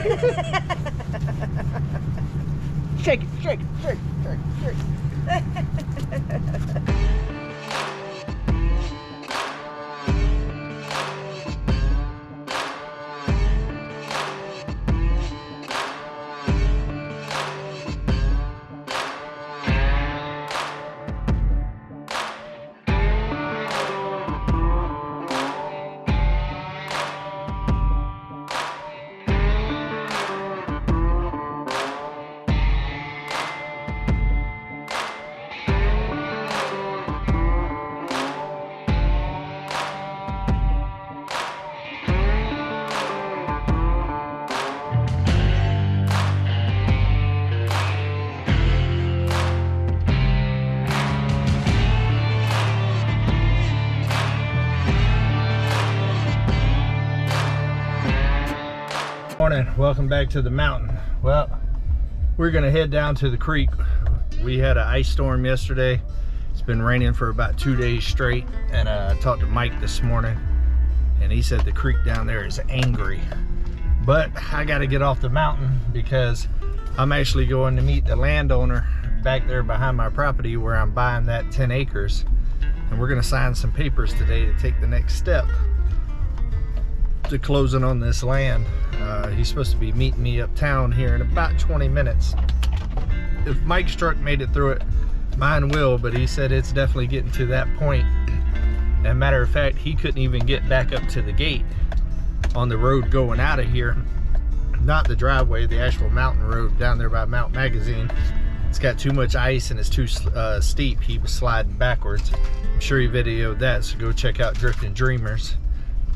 Shake it, shake it, shake it, shake it, shake it. Morning, welcome back to the mountain. Well, we're gonna head down to the creek. We had an ice storm yesterday. It's been raining for about 2 days straight, and I talked to Mike this morning and he said the creek down there is angry. But I got to get off the mountain because I'm actually going to meet the landowner back there behind my property where I'm buying that 10 acres, and we're gonna sign some papers today to take the next step to closing on this land. He's supposed to be meeting me uptown here in about 20 minutes. If Mike's truck made it through it, mine will, but he said it's definitely getting to that point. And matter of fact, he couldn't even get back up to the gate on the road going out of here. Not the driveway, the actual mountain road down there by Mount Magazine. It's got too much ice and it's too steep. He was sliding backwards. I'm sure he videoed that, so go check out Drifting Dreamers.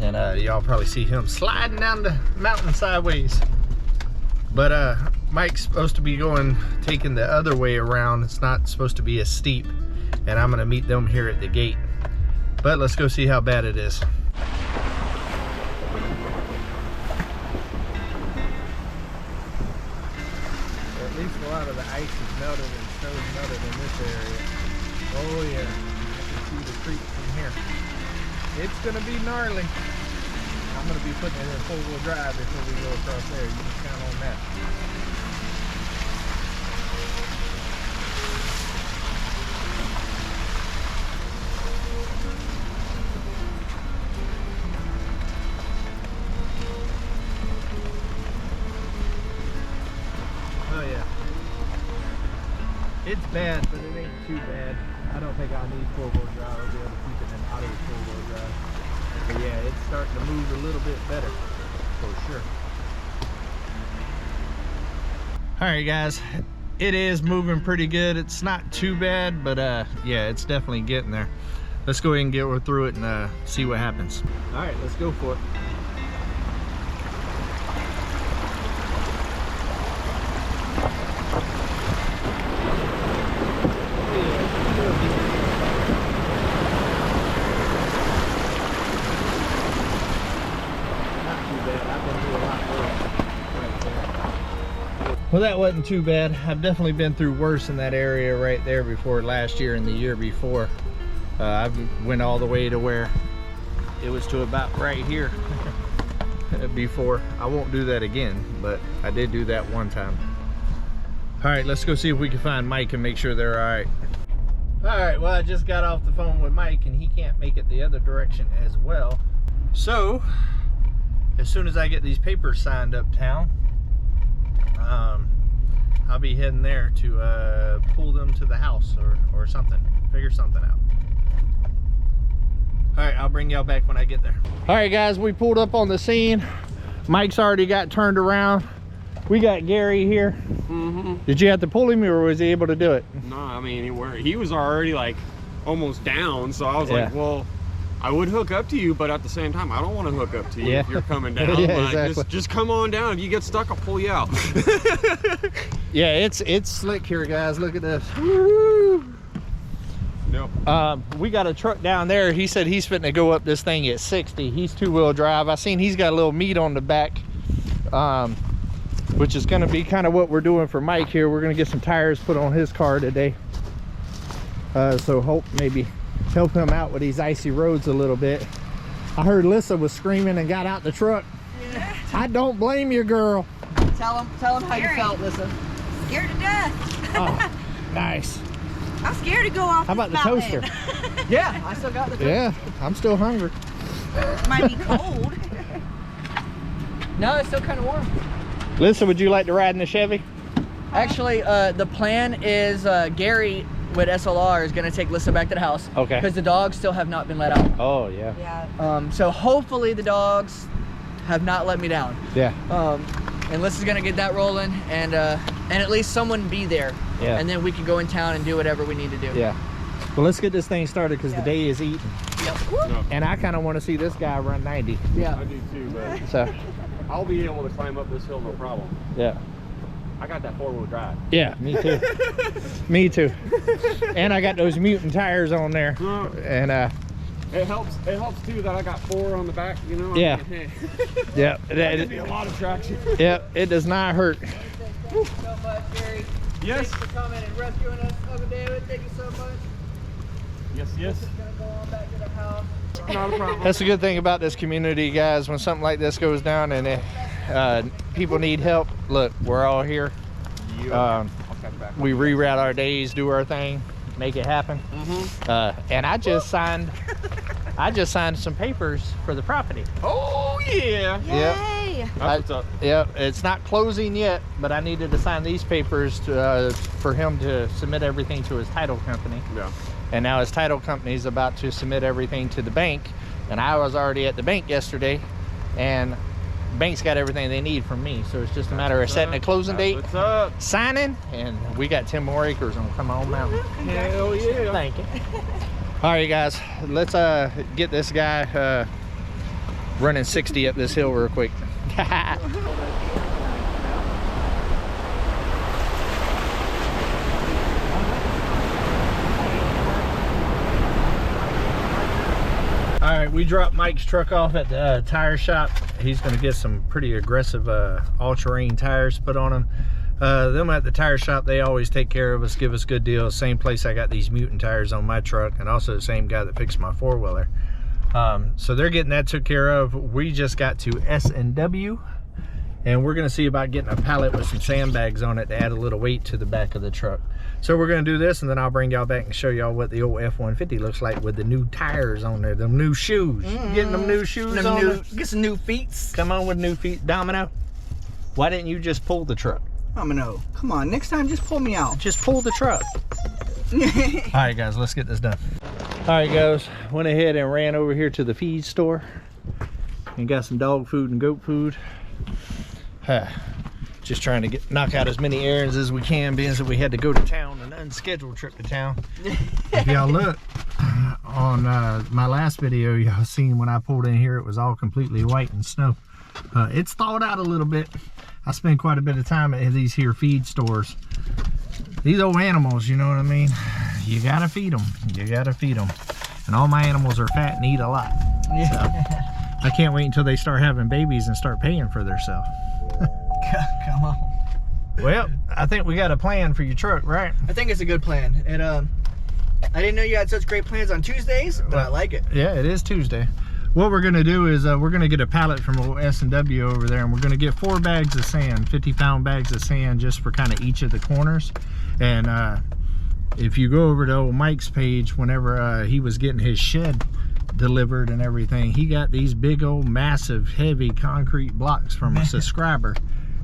And y'all probably see him sliding down the mountain sideways. But Mike's supposed to be taking the other way around. It's not supposed to be as steep, and I'm gonna meet them here at the gate. But let's go see how bad it is. At least a lot of the ice is melted and snow's melted in this area. Oh yeah, you can see the creek from here. It's gonna be gnarly. I'm gonna be putting it in four-wheel drive before we go across there. You can count on that. Oh yeah. It's bad, but it ain't too bad. I don't think I'll need four-wheel drive. I'll be able to keep it in auto four-wheel drive. But yeah, it's starting to move a little bit better, for sure. All right, guys, it is moving pretty good. It's not too bad, but yeah, it's definitely getting there. Let's go ahead and get through it and see what happens. All right, let's go for it. Well, that wasn't too bad. I've definitely been through worse in that area right there before, last year and the year before. I went all the way to where it was to about right here before. I won't do that again, but I did do that one time. All right, let's go see if we can find Mike and make sure they're all right. All right, well, I just got off the phone with Mike and he can't make it the other direction as well. So, as soon as I get these papers signed uptown, I'll be heading there to pull them to the house or something, figure something out. All right, I'll bring y'all back when I get there. All right, guys, we pulled up on the scene. Mike's already got turned around. We got Gary here. Mm-hmm. Did you have to pull him or was he able to do it? No, I mean, he was already like almost down, so I was like, well, I would hook up to you, but at the same time, I don't want to hook up to you if you're coming down. Yeah, like, exactly. just come on down. If you get stuck, I'll pull you out. Yeah, it's slick here, guys. Look at this. Woo! Nope. We got a truck down there. He said he's fitting to go up this thing at 60. He's two-wheel drive. I seen he's got a little meat on the back, which is going to be kind of what we're doing for Mike here. We're going to get some tires put on his car today. So hope maybe help him out with these icy roads a little bit. I heard Lissa was screaming and got out the truck. Yeah. I don't blame you, girl. Tell them how you felt, Lissa. Scared to death. Oh, nice. I'm scared to go off. How about the mountain. toaster? Yeah, I still got the toaster. Yeah, I'm still hungry. Might be cold. No, it's still kind of warm. Lisa, would you like to ride in the Chevy? Actually, the plan is Gary with SLR is going to take Lissa back to the house. Okay. Because the dogs still have not been let out. Oh, yeah. Yeah. So hopefully the dogs have not let me down. Yeah. And Lissa's going to get that rolling and at least someone be there. Yeah. And then we can go in town and do whatever we need to do. Yeah. Well, let's get this thing started because the day is eating. Yep. No, And I kind of want to see this guy run 90. Yeah. I do too, but So, I'll be able to climb up this hill no problem. yeah. I got that 4-wheel drive. Yeah, me too. Me too. And I got those mutant tires on there. And It helps too that I got 4 on the back, you know. Yeah. I mean, hey, yeah, that gives me a lot of traction. yeah, it does not hurt. Thank you so much, Gary. Yes. Thanks for coming and rescuing us, Uncle David. Thank you so much. Yes, yes. Just gonna go on back to the house. Not a problem. That's the good thing about this community, guys. When something like this goes down and people need help, look, we're all here. I'll cut back. We reroute our days, do our thing, make it happen. And I just signed some papers for the property. Oh yeah. Yay. That's what's up. Yeah, it's not closing yet, but I needed to sign these papers for him to submit everything to his title company. Yeah. And now his title company is about to submit everything to the bank. And I was already at the bank yesterday, and the bank's got everything they need from me. So it's just a matter of setting a closing date, What's up? signing, and we got 10 more acres on Come On Mountain. Hell yeah. Thank you. All right, guys, let's get this guy running 60 up this hill real quick. All right, we dropped Mike's truck off at the tire shop. He's gonna get some pretty aggressive all-terrain tires put on him. Them at the tire shop, they always take care of us, give us good deals. Same place I got these mutant tires on my truck, and also the same guy that fixed my four-wheeler. So they're getting that took care of. We just got to S&W, and we're gonna see about getting a pallet with some sandbags on it to add a little weight to the back of the truck. So we're gonna do this, and then I'll bring y'all back and show y'all what the old F-150 looks like with the new tires on there, them new shoes. Getting them new shoes on there. Get some new feet. Come on with new feet. Domino, why didn't you just pull the truck? Domino, come on, next time just pull me out. Just pull the truck. All right, guys, let's get this done. All right, guys, went ahead and ran over here to the feed store and got some dog food and goat food. Just trying to knock out as many errands as we can, being that we had to go to town, an unscheduled trip to town. If y'all look on my last video, y'all seen when I pulled in here, it was all completely white and snow. It's thawed out a little bit. I spend quite a bit of time at these here feed stores. These old animals, you know what I mean? You gotta feed them. You gotta feed them. And all my animals are fat and eat a lot. Yeah. So I can't wait until they start having babies and start paying for themselves. Come on. Well, I think we got a plan for your truck, right? I think it's a good plan. And I didn't know you had such great plans on Tuesdays, but I like it. Yeah, it is Tuesday. What we're gonna do is we're gonna get a pallet from old S&W over there, and we're gonna get 4 bags of sand, 50-pound bags of sand, just for kind of each of the corners. And if you go over to old Mike's page, whenever he was getting his shed delivered and everything, he got these big old massive heavy concrete blocks from a subscriber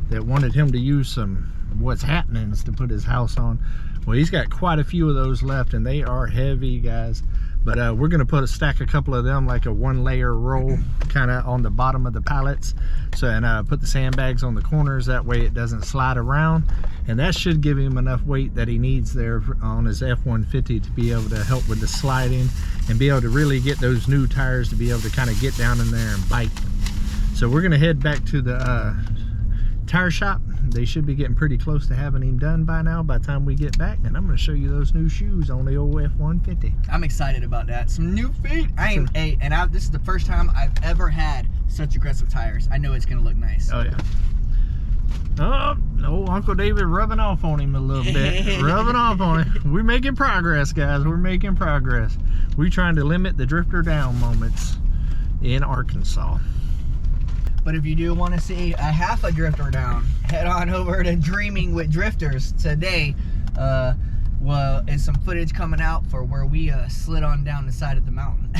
that wanted him to use some what's happenings to put his house on. Well, he's got quite a few of those left, and they are heavy, guys. But we're gonna stack a couple of them, like a 1-layer roll kind of on the bottom of the pallets. So, and put the sandbags on the corners, that way it doesn't slide around. And that should give him enough weight that he needs there on his F-150 to be able to help with the sliding and be able to really get those new tires to be able to kind of get down in there and bite. So we're gonna head back to the tire shop. They should be getting pretty close to having him done by now, by the time we get back, and I'm going to show you those new shoes on the old F-150. I'm excited about that. Some new feet. This is the first time I've ever had such aggressive tires. I know it's going to look nice. Oh yeah. Oh, no, Uncle David rubbing off on him a little bit. Rubbing off on him. We're making progress, guys. We're making progress. We're trying to limit the drifter down moments in Arkansas. But if you do want to see a half a drifter down, head on over to Dreaming with Drifters today. Well, is some footage coming out for where we slid on down the side of the mountain.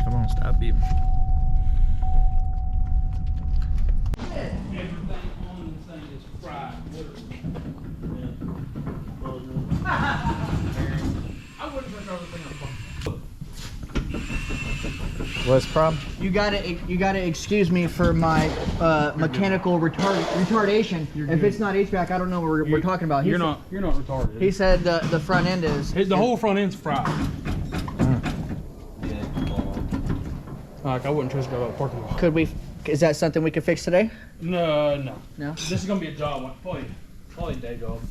Come on, stop beeping. Everything on this thing is fried, literally. I wouldn't put everything on fun. What's the problem? You gotta excuse me for my mechanical retardation. If it's not HVAC, I don't know what we're talking about. You're not retarded. He said the front end is. The whole front end's fried. Like I wouldn't trust about parking lot. Could we? Is that something we could fix today? No. No. This is gonna be a job, like probably a day job.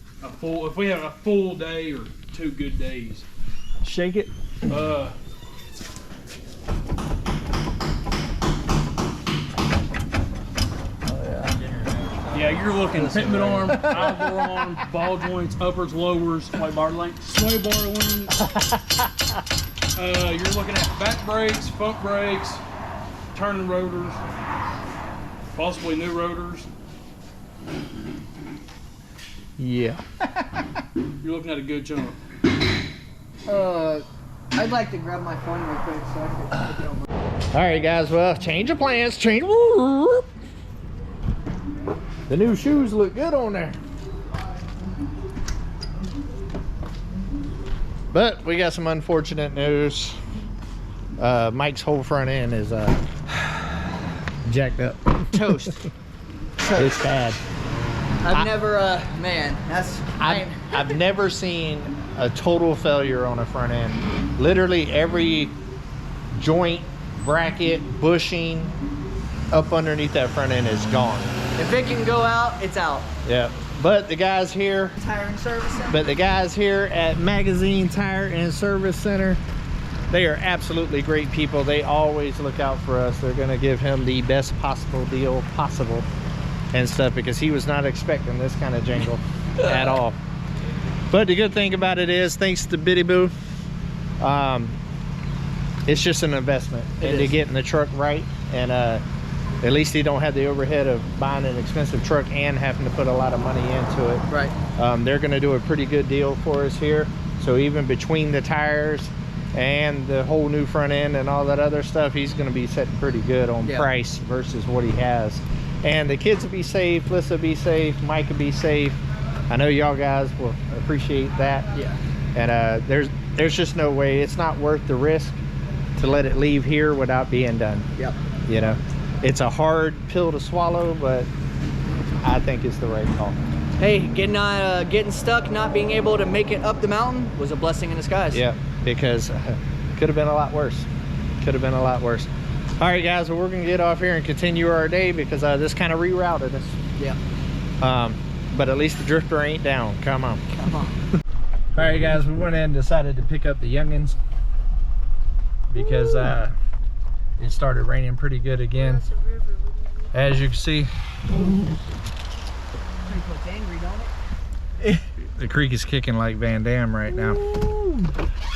If we have a full day or 2 good days. Shake it. Yeah, you're looking pitman arm, eyeball arm, ball joints, uppers, lowers, sway bar links. You're looking at back brakes, front brakes, turning rotors, possibly new rotors. Yeah. You're looking at a good chunk. I'd like to grab my phone real quick so I can pick it up. All right, guys. Well, change of plans. Change. The new shoes look good on there. But we got some unfortunate news. Mike's whole front end is jacked up. Toast. It's bad. I've never, man, I've never seen a total failure on a front end. Literally every joint, bracket, bushing up underneath that front end is gone. If it can go out, it's out. Yeah. But the guys here, Tire and Service Center. But the guys here at Magazine Tire and Service Center, they are absolutely great people. They always look out for us. They're gonna give him the best possible deal possible and stuff, because he was not expecting this kind of jangle at all. But the good thing about it is, thanks to Biddy Boo, it's just an investment into getting the truck right, and at least he don't have the overhead of buying an expensive truck and having to put a lot of money into it. Right. They're going to do a pretty good deal for us here. So even between the tires and the whole new front end and all that other stuff, he's going to be setting pretty good on price versus what he has. And the kids will be safe, Lissa will be safe, Mike will be safe. I know y'all guys will appreciate that. Yeah. And there's just no way. It's not worth the risk to let it leave here without being done. Yep. You know, it's a hard pill to swallow, but I think it's the right call. Hey, getting stuck, not being able to make it up the mountain was a blessing in disguise. Yeah, because could have been a lot worse. Could have been a lot worse. All right, guys, well, we're gonna get off here and continue our day because this kind of rerouted us. Yeah. But at least the drifter ain't down. Come on. Come on. All right, guys, we went in and decided to pick up the youngins because it started raining pretty good again. As you can see, Angry, don't it? the creek is kicking like Van Damme right now.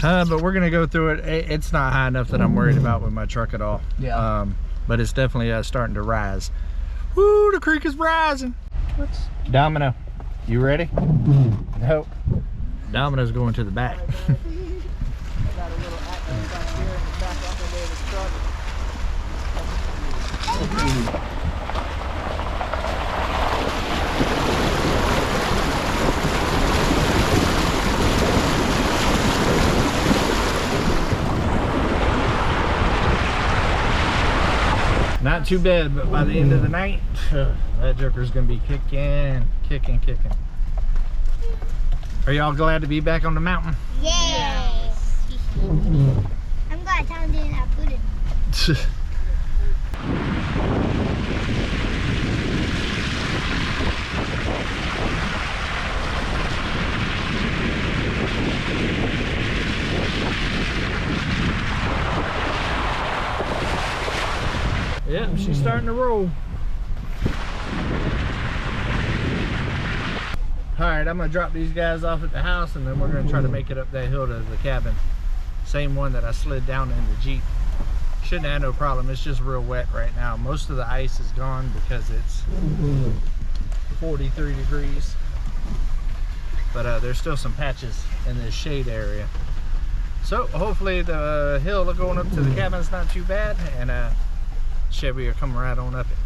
But we're gonna go through it. It's not high enough that I'm worried about with my truck at all. Yeah. But it's definitely starting to rise. Woo, the creek is rising. Domino, you ready? Nope. Domino's going to the back. Got a little accident back here in the back upper way of his truck. Not too bad, but by the end of the night, that joker's gonna be kicking. Are y'all glad to be back on the mountain? Yes. I'm glad Tom didn't have footage. Yep, she's starting to roll. Alright, I'm gonna drop these guys off at the house and then we're gonna try to make it up that hill to the cabin. Same one that I slid down in the Jeep. Shouldn't have no problem. It's just real wet right now. Most of the ice is gone because it's 43 degrees. But there's still some patches in this shade area. So hopefully the hill going up to the cabin is not too bad, and Chevy will come right on up it.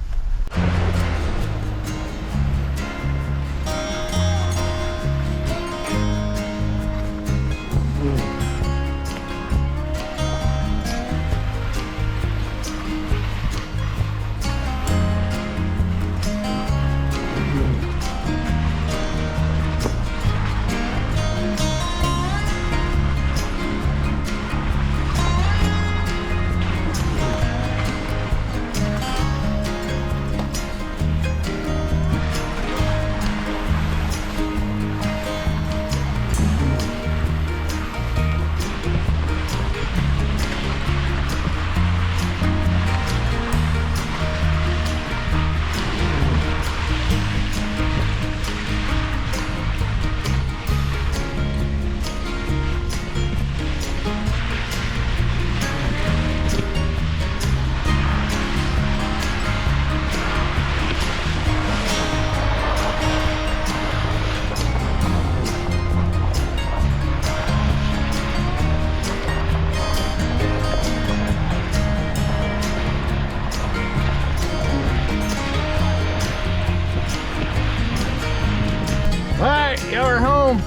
Alright, y'all are home.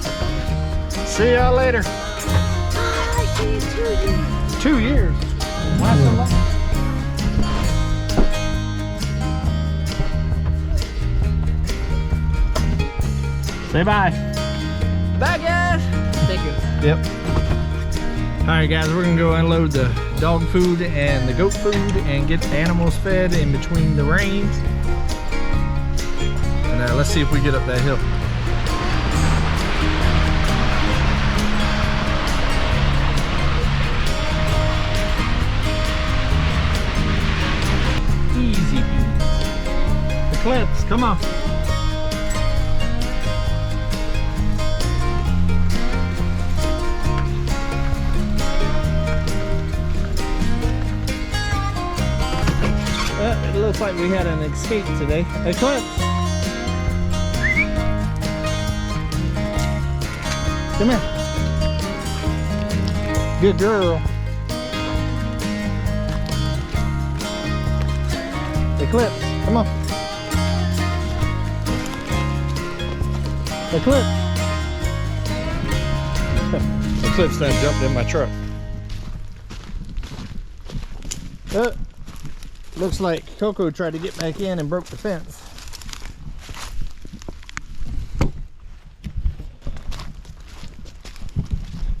See y'all later. I see 2 years. 2 years. Why so long? Say bye. Bye, guys. Thank you. Yep. Alright guys, we're gonna go unload the dog food and the goat food and get the animals fed in between the rains. And let's see if we get up that hill. Easy. The clips, come on. It looks like we had an escape today. Eclipse! Come here. Good girl. Eclipse, come on. Eclipse. Eclipse then jumped in my truck. Looks like Coco tried to get back in and broke the fence.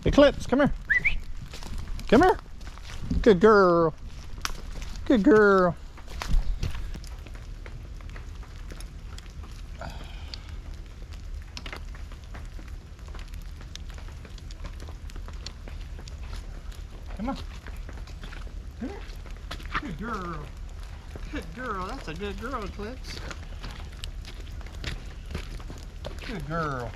Eclipse, come here. Come here. Good girl. Good girl. Come on. Come here. Good girl. Good girl. That's a good girl, Eclipse. Good girl.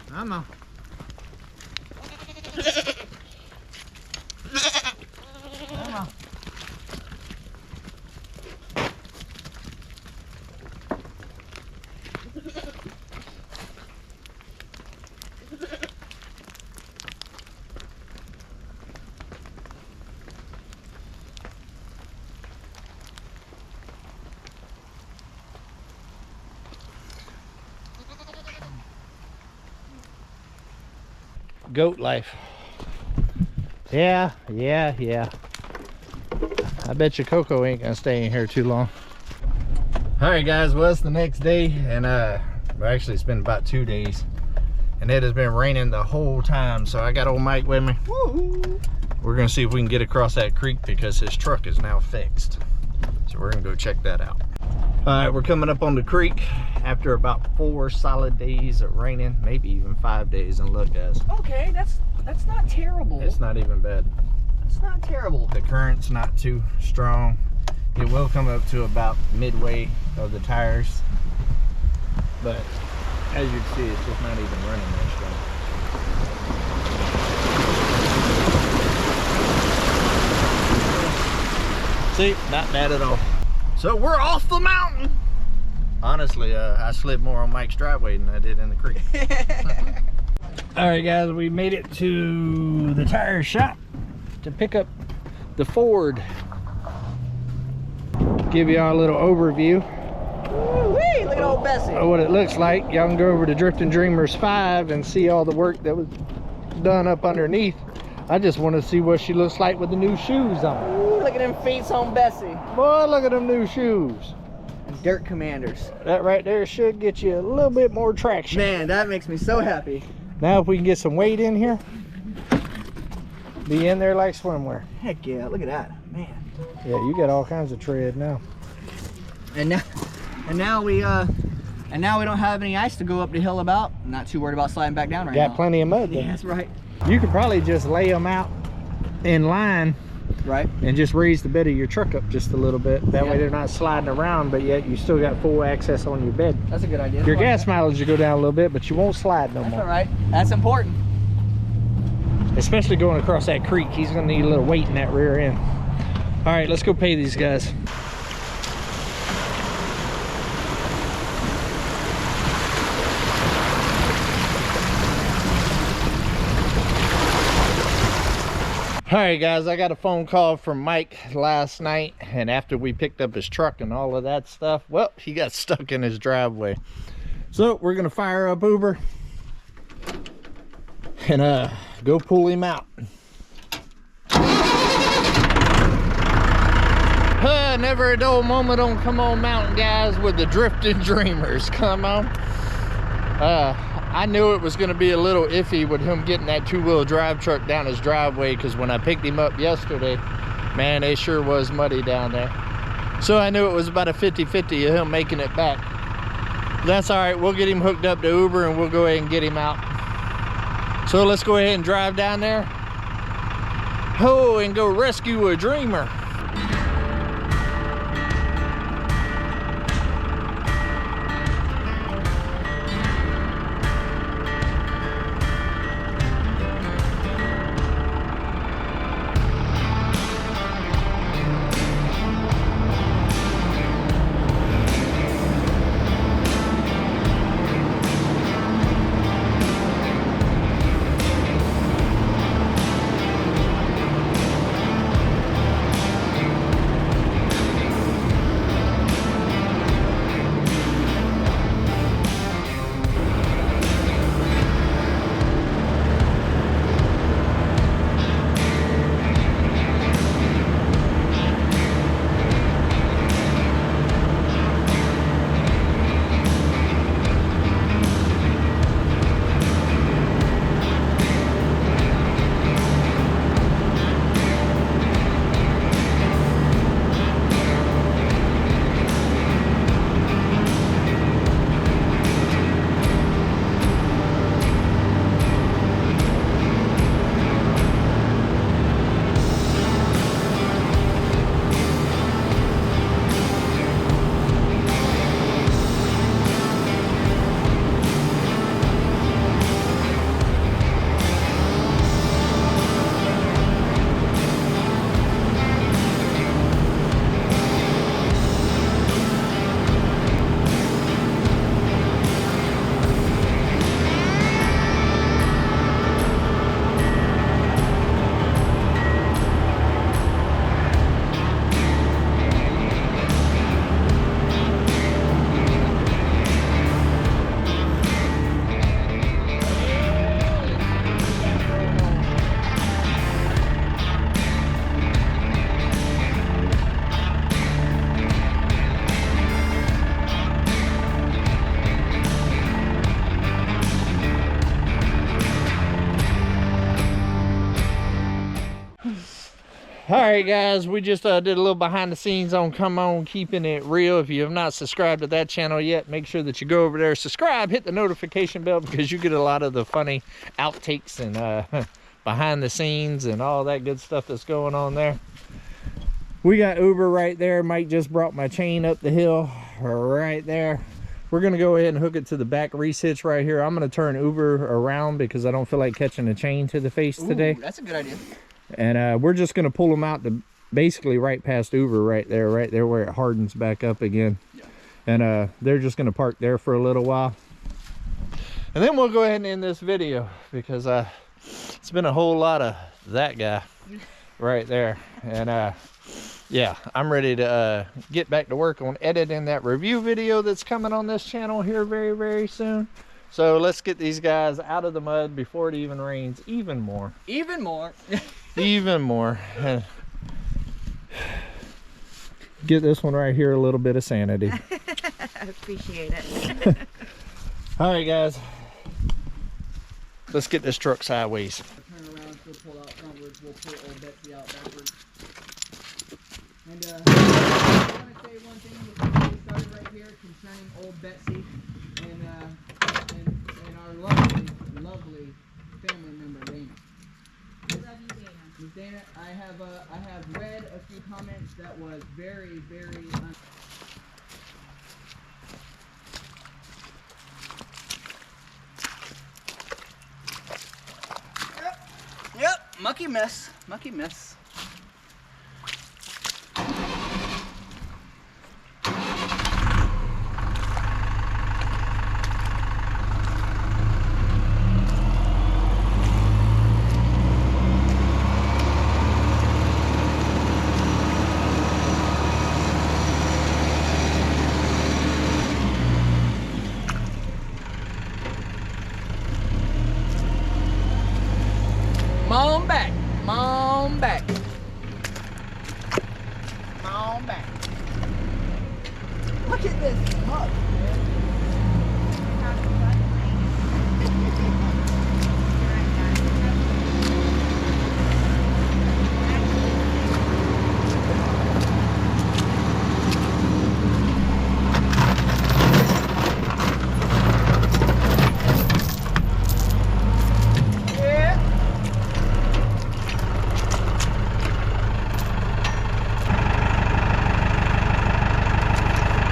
Come on. Come on. Goat life. Yeah. I bet you Coco ain't gonna stay in here too long. Alright guys, well it's the next day, and well actually it's been about 2 days, and it has been raining the whole time, so I got old Mike with me. Woo-hoo. We're gonna see if we can get across that creek because his truck is now fixed, so we're gonna go check that out. Alright, we're coming up on the creek after about 4 solid days of raining, maybe even 5 days, and look guys. Okay, that's not terrible. It's not even bad. It's not terrible. The current's not too strong. It will come up to about midway of the tires, but as you can see, it's just not even running that strong. See, not bad at all. So we're off the mountain. Honestly, I slid more on Mike's driveway than I did in the creek. All right, guys, we made it to the tire shop to pick up the Ford. Give y'all a little overview. Woo-wee, look at old Bessie. Of what it looks like. Y'all can go over to Drifting Dreamers 5 and see all the work that was done up underneath. I just want to see what she looks like with the new shoes on. Ooh, look at them feet on Bessie. Boy, look at them new shoes. Dirt Commanders. That right there should get you a little bit more traction. Man, that makes me so happy. Now if we can get some weight in here, be in there like swimwear. Heck yeah, look at that, man. Yeah, you got all kinds of tread now. And now we don't have any ice to go up the hill about. I'm not too worried about sliding back down right now. Got plenty of mud there. Yeah, that's right. You could probably just lay them out in line, right, and just raise the bed of your truck up just a little bit. That way they're not sliding around, but yet you still got full access on your bed. That's a good idea. Your gas mileage will go down a little bit, but you won't slide no more. That's all right. That's important. Especially going across that creek. He's gonna need a little weight in that rear end. All right, let's go pay these guys. All right, guys, I got a phone call from Mike last night, and after we picked up his truck and all of that stuff, well, he got stuck in his driveway. So we're gonna fire up Uber and go pull him out. Never a dull moment on Come On Mountain, guys, with the Drifting Dreamers. Come on. I knew it was going to be a little iffy with him getting that two-wheel drive truck down his driveway, because when I picked him up yesterday, man, it sure was muddy down there. So I knew it was about a 50-50 of him making it back. That's all right. We'll get him hooked up to Uber and we'll go ahead and get him out. So let's go ahead and drive down there. Oh, and go rescue a dreamer. All right, guys, we just did a little behind the scenes on Come On Keeping It Real. If you have not subscribed to that channel yet, make sure that you go over there, subscribe, hit the notification bell, because you get a lot of the funny outtakes and behind the scenes and all that good stuff that's going on there. We got Uber right there. Mike just brought my chain up the hill right there. We're gonna go ahead and hook it to the back reese hitch right here. I'm gonna turn Uber around because I don't feel like catching a chain to the face today. That's a good idea. And we're just gonna pull them out basically right past Hoover, right there where it hardens back up again. Yeah. And they're just gonna park there for a little while. And then we'll go ahead and end this video because it's been a whole lot of that guy right there. And yeah, I'm ready to get back to work on editing that review video that's coming on this channel here very, very soon. So let's get these guys out of the mud before it even rains even more. Even more. Even more. And get this one right here a little bit of sanity. I appreciate it. All right, guys. Let's get this truck sideways. Turn around, we'll pull out frontwards, we'll pull old Betsy out backwards. And I want to say one thing before we get started right here concerning old Betsy and our lovely family member Dana. Love you, Dana. Ms. Dana, I have read a few comments that was very, very Yep, mucky mess, mucky mess. Come on back, come on back. Come on back. Look at this mud, man.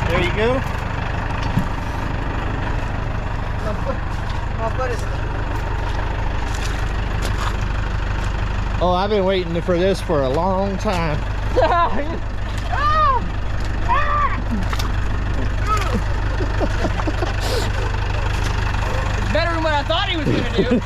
There you go. My foot is. Oh, I've been waiting for this for a long time. It's better than what I thought he was gonna do.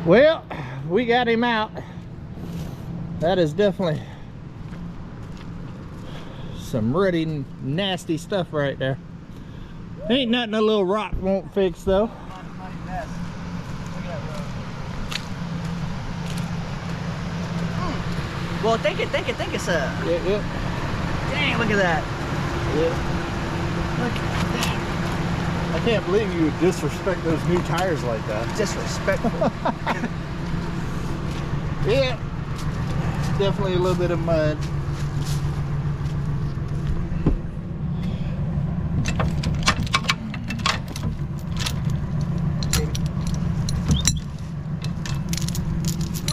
Well, we got him out. That is definitely some really nasty stuff right there. Ain't nothing a little rock won't fix though. Well, think it's a. Yeah. Dang, look at that. Yeah. Look at that. I can't believe you would disrespect those new tires like that. Disrespectful. Yeah. Definitely a little bit of mud.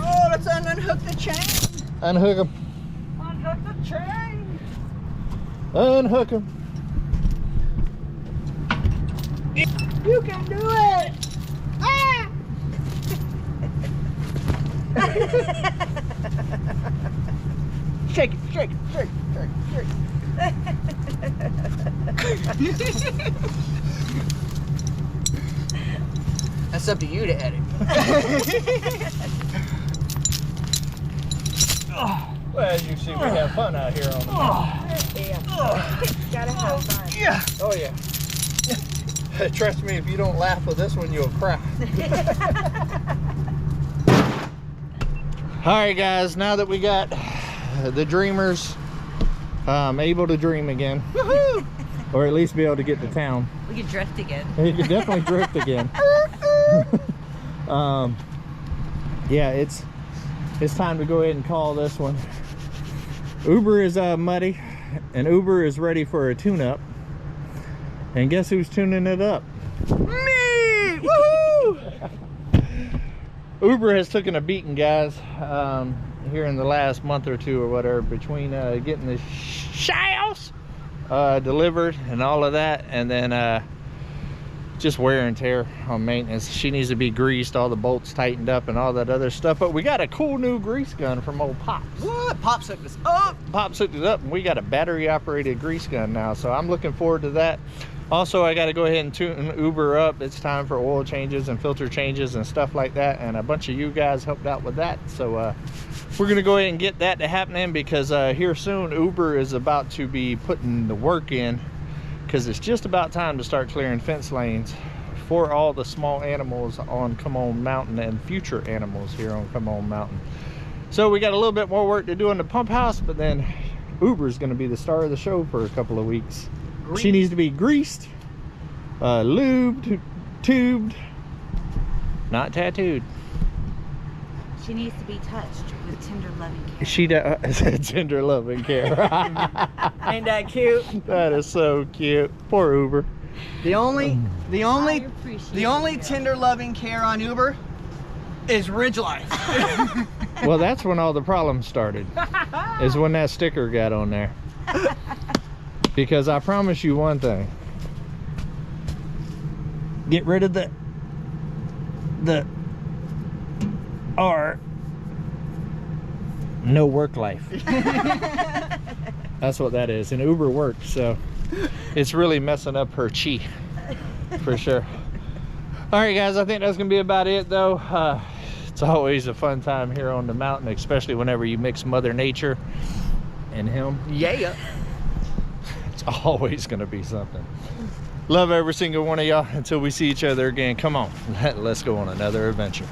Oh, let's unhook the chain. Unhook them. Unhook the chain. Unhook them. You can do it. Ah! Shake it, shake it, shake it, shake it, shake it. It's up to you to edit. Well, as you see, we have fun out here on the Gotta have fun. Yeah. Oh yeah. Trust me, if you don't laugh with this one, you'll cry. All right, guys. Now that we got the dreamers able to dream again, or at least be able to get to town. We can drift again. You can definitely drift again. Yeah, it's time to go ahead and call this one. Uber is muddy, and Uber is ready for a tune-up. And guess who's tuning it up? Me! Woohoo! Uber has taken a beating, guys, here in the last month or two or whatever, between getting the shells delivered and all of that, and then just wear and tear on maintenance. She needs to be greased, all the bolts tightened up and all that other stuff. But we got a cool new grease gun from old Pops. What? Pops hooked us up. Pops hooked it up, and we got a battery operated grease gun now, so I'm looking forward to that. Also, I got to go ahead and tune Uber up. It's time for oil changes and filter changes and stuff like that, and a bunch of you guys helped out with that. So we're gonna go ahead and get that to happening, because here soon Uber is about to be putting the work in, because it's just about time to start clearing fence lanes for all the small animals on Come On Mountain and future animals here on Come On Mountain. So we got a little bit more work to do in the pump house, but then Uber is going to be the star of the show for a couple of weeks. She needs to be greased, lubed, tubed, not tattooed. She needs to be touched with tender loving care. She does. Tender loving care. Ain't that cute? That is so cute. Poor Uber. The only appreciate it. tender loving care on Uber is Ridge Life. Well, that's when all the problems started, is when that sticker got on there. Because I promise you one thing, get rid of the R, no work life. That's what that is. And Uber works, so it's really messing up her chi, for sure. All right, guys, I think that's gonna be about it, though. It's always a fun time here on the mountain, especially whenever you mix Mother Nature and him. Yeah. It's always gonna be something. Love every single one of y'all. Until we see each other again, come on, let's go on another adventure.